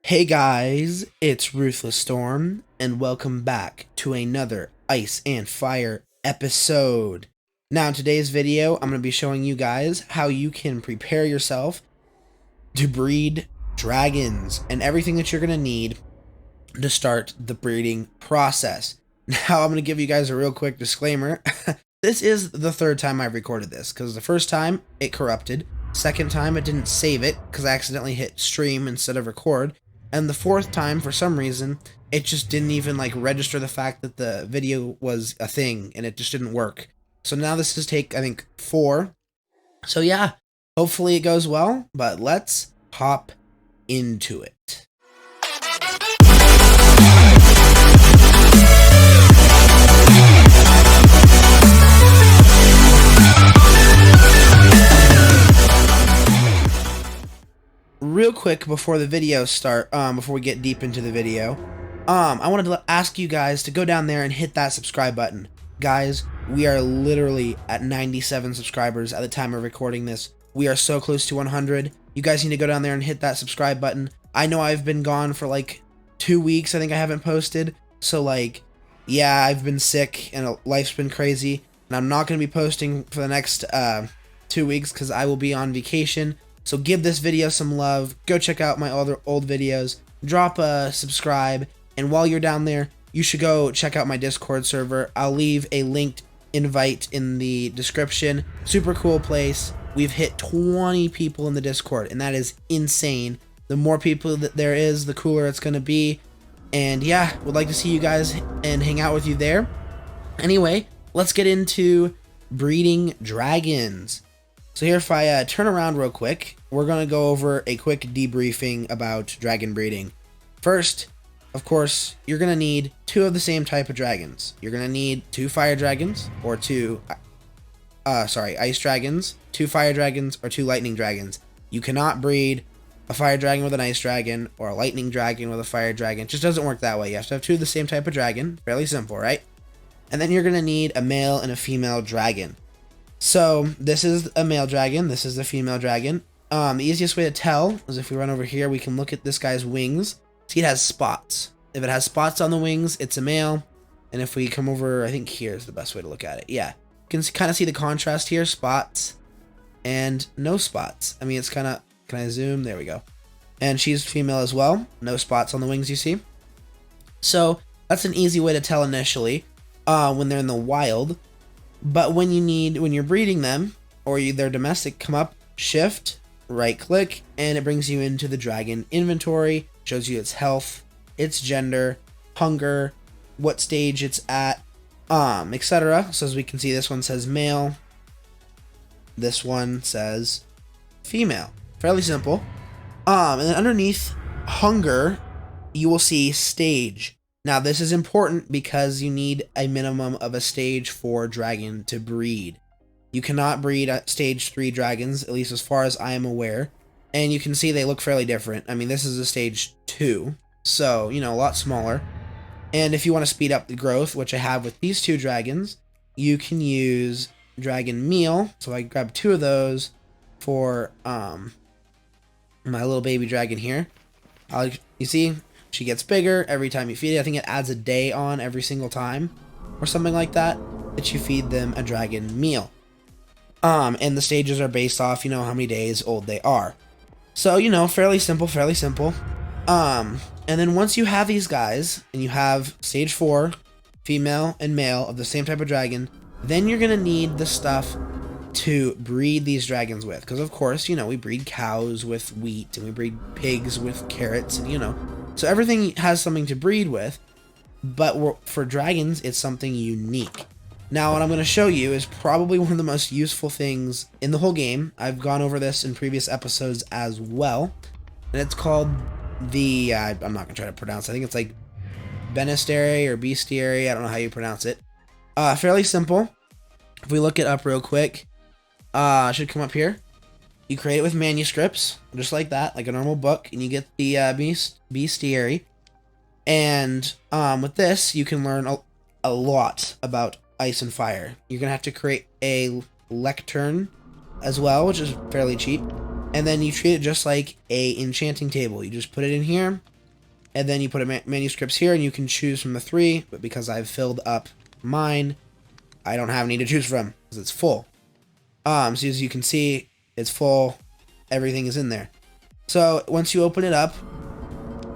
Hey guys, it's Ruthless Storm, and welcome back to another Ice and Fire episode. Now, in today's video, I'm going to be showing you guys how you can prepare yourself to breed dragons and everything that you're going to need to start the breeding process. Now, I'm going to give you guys a real quick disclaimer. This is the third time I've recorded this, because the first time it corrupted, second time it didn't save it because I accidentally hit stream instead of record, and the fourth time, for some reason, it just didn't even register the fact that the video was a thing, and it just didn't work. So now this is take, I think, 4. So yeah, hopefully it goes well, but let's hop into it. Real quick before the video before we get deep into the video, I wanted to ask you guys to go down there and hit that subscribe button. Guys, we are literally at 97 subscribers at the time of recording this. We are so close to 100. You guys need to go down there and hit that subscribe button. I know I've been gone for 2 weeks. I think I haven't posted. So yeah, I've been sick and life's been crazy. And I'm not going to be posting for the next 2 weeks because I will be on vacation. So give this video some love. Go check out my other old videos. Drop a subscribe. And while you're down there, you should go check out my Discord server. I'll leave a linked invite in the description. Super cool place. We've hit 20 people in the Discord, and that is insane. The more people that there is, the cooler it's going to be. And yeah, would like to see you guys and hang out with you there. Anyway, let's get into breeding dragons. So here, if I turn around real quick, we're going to go over a quick debriefing about dragon breeding. First, of course, you're going to need 2 of the same type of dragons. You're going to need 2 fire dragons, or 2 ice dragons, 2 fire dragons, or 2 lightning dragons. You cannot breed a fire dragon with an ice dragon, or a lightning dragon with a fire dragon. It just doesn't work that way. You have to have 2 of the same type of dragon. Fairly simple, right? And then you're going to need a male and a female dragon. So this is a male dragon, this is the female dragon. The easiest way to tell is if we run over here, we can look at this guy's wings. See, it has spots. If it has spots on the wings, it's a male. And if we come over, I think here's the best way to look at it. Yeah, you can kind of see the contrast here, spots and no spots. I mean, it's kind of, can I zoom? There we go. And she's female as well. No spots on the wings, you see. So that's an easy way to tell initially when they're in the wild. But when you're breeding them, or they're domestic, come up, shift, right click, and it brings you into the dragon inventory, shows you its health, its gender, hunger, what stage it's at, etc. So as we can see, this one says male, this one says female. Fairly simple. And then underneath hunger, you will see stage. Now, this is important because you need a minimum of a stage 4 dragon to breed. You cannot breed at stage 3 dragons, at least as far as I am aware. And you can see they look fairly different. I mean, this is a stage 2, so, a lot smaller. And if you want to speed up the growth, which I have with these 2 dragons, you can use dragon meal. So I grab 2 of those for my little baby dragon here. You see? She gets bigger every time you feed it. I think it adds a day on every single time or something like that you feed them a dragon meal. And the stages are based off, how many days old they are. So, fairly simple. And then once you have these guys and you have stage 4, female and male of the same type of dragon, then you're going to need the stuff to breed these dragons with. Because, of course, we breed cows with wheat and we breed pigs with carrots and, so everything has something to breed with, but for dragons, it's something unique. Now, what I'm going to show you is probably one of the most useful things in the whole game. I've gone over this in previous episodes as well, and it's called the, I'm not going to try to pronounce it. I think it's Bestiary or Bestiary. I don't know how you pronounce it. Fairly simple. If we look it up real quick, it should come up here. You create it with manuscripts, just like that, like a normal book, and you get the Bestiary. And with this, you can learn a lot about ice and fire. You're going to have to create a lectern as well, which is fairly cheap. And then you treat it just like a enchanting table. You just put it in here, And then you put manuscripts here, and you can choose from the 3, but because I've filled up mine, I don't have any to choose from because it's full. So as you can see, it's full. Everything is in there. So once you open it up,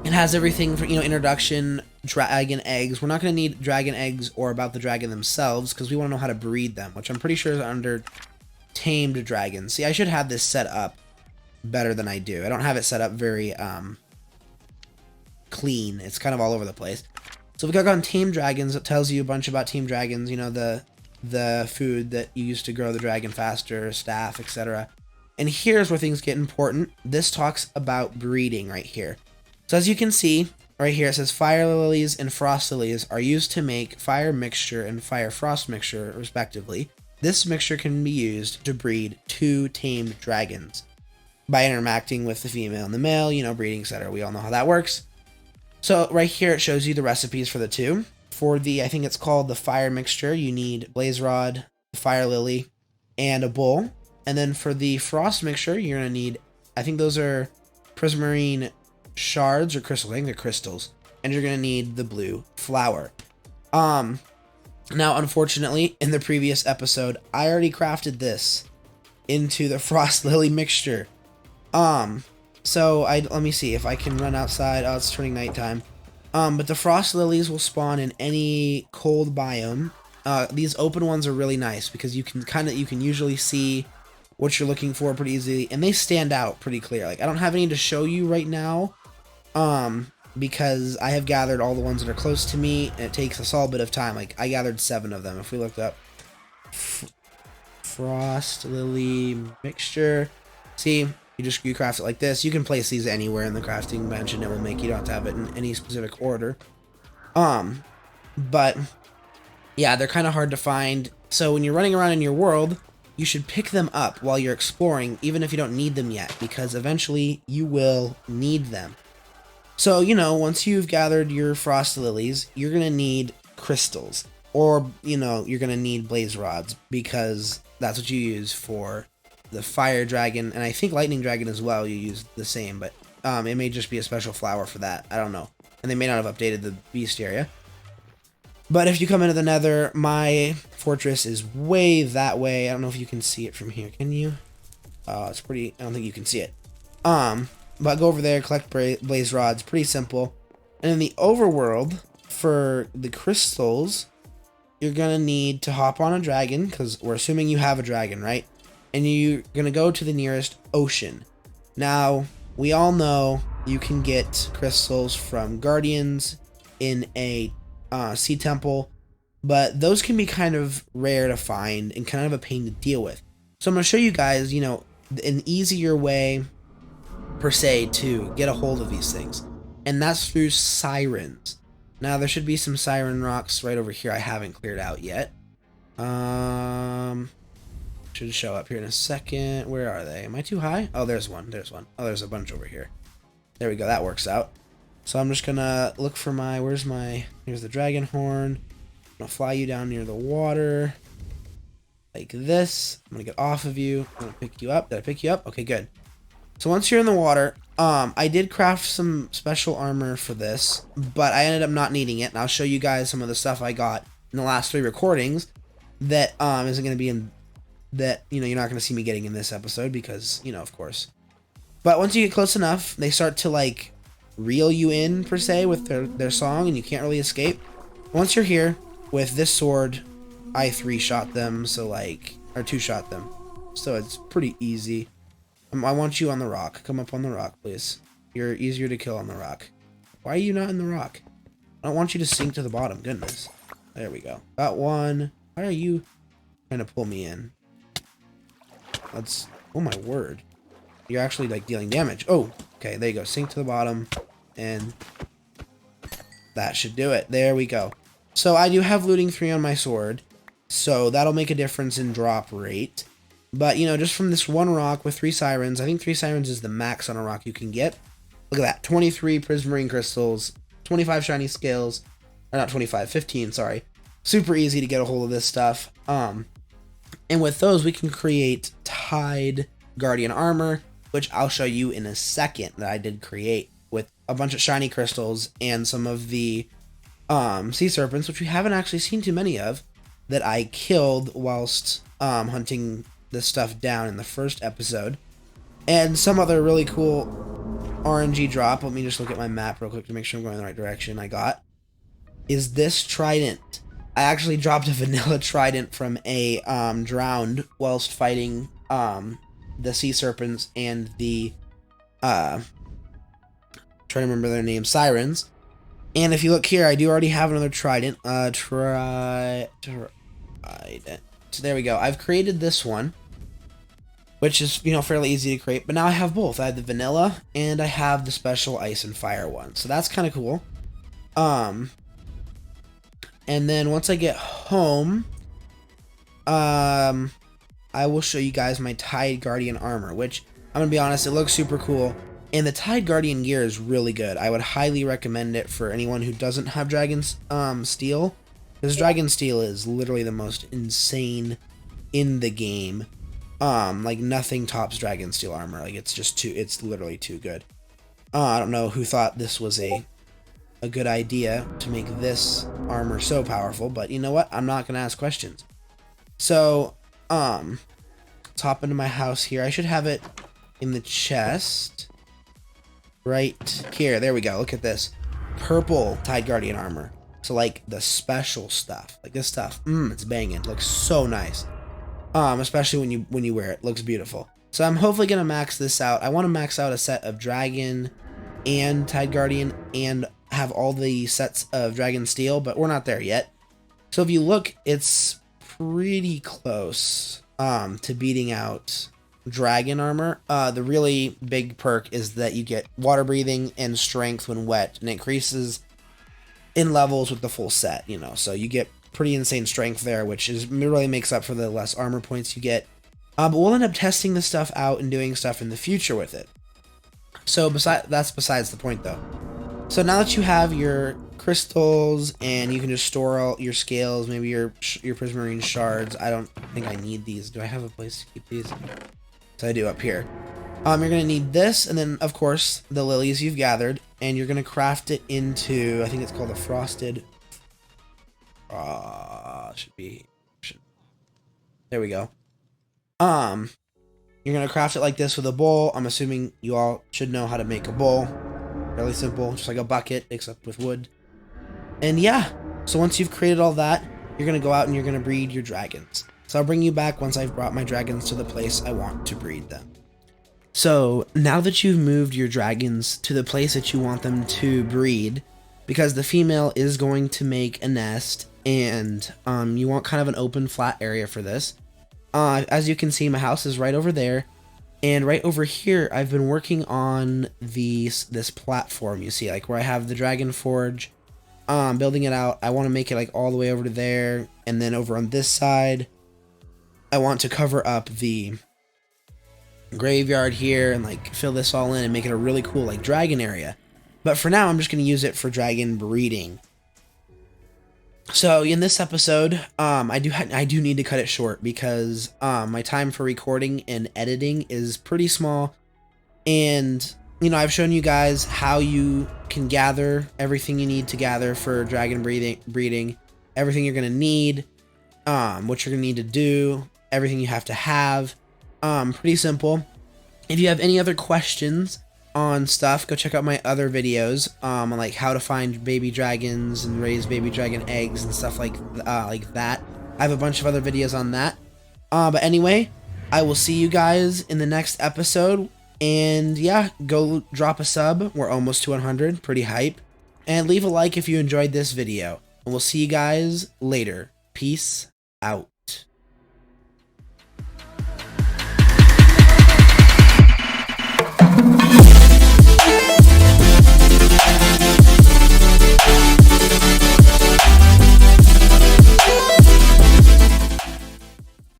it has everything for, introduction, dragon eggs. We're not going to need dragon eggs or about the dragon themselves because we want to know how to breed them, which I'm pretty sure is under tamed dragons. See, I should have this set up better than I do. I don't have it set up very clean. It's kind of all over the place. So we click on tamed dragons. It tells you a bunch about tamed dragons, the food that you use to grow the dragon faster, staff, etc. And here's where things get important. This talks about breeding right here. So as you can see right here, it says fire lilies and frost lilies are used to make fire mixture and fire frost mixture respectively. This mixture can be used to breed 2 tamed dragons by interacting with the female and the male, breeding, etc. We all know how that works. So right here it shows you the recipes for the 2. For the, I think it's called the fire mixture, you need blaze rod, fire lily, and a bull. And then for the frost mixture, you're going to need, I think those are prismarine shards or crystals. I think they're crystals. And you're going to need the blue flower. Now, unfortunately, in the previous episode, I already crafted this into the frost lily mixture. So let me see if I can run outside. Oh, it's turning nighttime. But the frost lilies will spawn in any cold biome. These open ones are really nice because you can usually see what you're looking for pretty easily, and they stand out pretty clear. Like, I don't have any to show you right now, because I have gathered all the ones that are close to me, and it takes a solid bit of time. Like, I gathered 7 of them. If we looked up frost lily mixture, see, you craft it like this. You can place these anywhere in the crafting bench, and it will make, you don't have to have it in any specific order. But yeah, they're kind of hard to find. So when you're running around in your world, you should pick them up while you're exploring, even if you don't need them yet, because eventually you will need them. So, once you've gathered your frost lilies, you're going to need crystals, or, you're going to need blaze rods, because that's what you use for the fire dragon, and I think lightning dragon as well. You use the same, but it may just be a special flower for that. I don't know, and they may not have updated the Bestiary. But if you come into the Nether, my fortress is way that way. I don't know if you can see it from here. Can you? It's pretty. I don't think you can see it. But go over there, collect blaze rods. Pretty simple. And in the overworld, for the crystals, you're gonna need to hop on a dragon, because we're assuming you have a dragon, right? And you're gonna go to the nearest ocean. Now, we all know you can get crystals from guardians in a sea temple, but those can be kind of rare to find and kind of a pain to deal with. So I'm going to show you guys, an easier way per se to get a hold of these things, and that's through sirens. Now there should be some siren rocks right over here I haven't cleared out yet. Should show up here in a second. Where are they? Am I too high? Oh, there's one. Oh, there's a bunch over here. There we go. That works out. So I'm just gonna look for here's the dragon horn. I'm gonna fly you down near the water. Like this. I'm gonna get off of you. I'm gonna pick you up. Did I pick you up? Okay, good. So once you're in the water, I did craft some special armor for this, but I ended up not needing it, and I'll show you guys some of the stuff I got in the last 3 recordings that isn't gonna be in that, you're not gonna see me getting in this episode because, of course. But once you get close enough, they start to like reel you in per se with their song, and you can't really escape. Once you're here with this sword, I 3-shot them, or 2-shot them, so it's pretty easy. I want you on the rock. Come up on the rock, please. You're easier to kill on the rock. Why are you not in the rock? I don't want you to sink to the bottom. Goodness. There we go. Got one. Why are you trying to pull me in? Oh my word. You're actually like dealing damage. Oh, okay, there you go. Sink to the bottom, and that should do it. There we go. So I do have looting 3 on my sword, so that'll make a difference in drop rate. But, just from this one rock with 3 sirens, I think 3 sirens is the max on a rock you can get. Look at that. 23 prismarine crystals, 25 shiny scales, or not 25, 15, sorry. Super easy to get a hold of this stuff. And with those, we can create tied guardian armor, which I'll show you in a second that I did create with a bunch of shiny crystals and some of the sea serpents, which we haven't actually seen too many of, that I killed whilst hunting this stuff down in the first episode. And some other really cool RNG drop. Let me just look at my map real quick to make sure I'm going in the right direction. I got is this trident. I actually dropped a vanilla trident from a drowned whilst fighting the sea serpents and the trying to remember their names, sirens. And if you look here, I do already have another trident. Trident. So there we go. I've created this one, which is, fairly easy to create. But now I have both. I have the vanilla and I have the special ice and fire one. So that's kind of cool. And then once I get home, I will show you guys my Tide Guardian armor, which I'm gonna be honest, it looks super cool. And the Tide Guardian gear is really good. I would highly recommend it for anyone who doesn't have Dragon's Steel. Because Dragon Steel is literally the most insane in the game. Like nothing tops Dragon Steel armor. Like it's literally too good. I don't know who thought this was a good idea to make this armor so powerful, but you know what? I'm not gonna ask questions. So, let's hop into my house here. I should have it in the chest. Right here. There we go. Look at this. Purple Tide Guardian armor. So like the special stuff. Like this stuff. It's banging. It looks so nice. Especially when you wear it. Looks beautiful. So I'm hopefully gonna max this out. I want to max out a set of Dragon and Tide Guardian and have all the sets of Dragon Steel, but we're not there yet. So if you look, it's pretty close to beating out Dragon armor. The really big perk is that you get water breathing and strength when wet, and it increases in levels with the full set, so you get pretty insane strength there, which really makes up for the less armor points you get. But we'll end up testing this stuff out and doing stuff in the future with it. So that's besides the point though. So now that you have your crystals and you can just store all your scales, maybe your prismarine shards. I don't think I need these. Do I have a place to keep these? So I do up here. You're going to need this, and then, of course, the lilies you've gathered, and you're going to craft it into, I think it's called a frosted... There we go. You're going to craft it like this with a bowl. I'm assuming you all should know how to make a bowl. Fairly simple, just like a bucket, except with wood. And yeah, so once you've created all that, you're going to go out and you're going to breed your dragons. So I'll bring you back once I've brought my dragons to the place I want to breed them. So now that you've moved your dragons to the place that you want them to breed, because the female is going to make a nest, and you want kind of an open flat area for this. As you can see, my house is right over there, and right over here I've been working on this platform, you see, like where I have the dragon forge, building it out. I want to make it like all the way over to there, and then over on this side I want to cover up the graveyard here and like fill this all in and make it a really cool like dragon area. But for now I'm just going to use it for dragon breeding. So in this episode, I do need to cut it short because my time for recording and editing is pretty small, and I've shown you guys how you can gather everything you need to gather for dragon breeding, everything you're gonna need, what you're gonna need to do, everything you have to have. Pretty simple. If you have any other questions on stuff, go check out my other videos on like how to find baby dragons and raise baby dragon eggs and stuff like that. I have a bunch of other videos on that. But anyway, I will see you guys in the next episode. And yeah, go drop a sub. We're almost to 100. Pretty hype. And leave a like if you enjoyed this video. And we'll see you guys later. Peace out.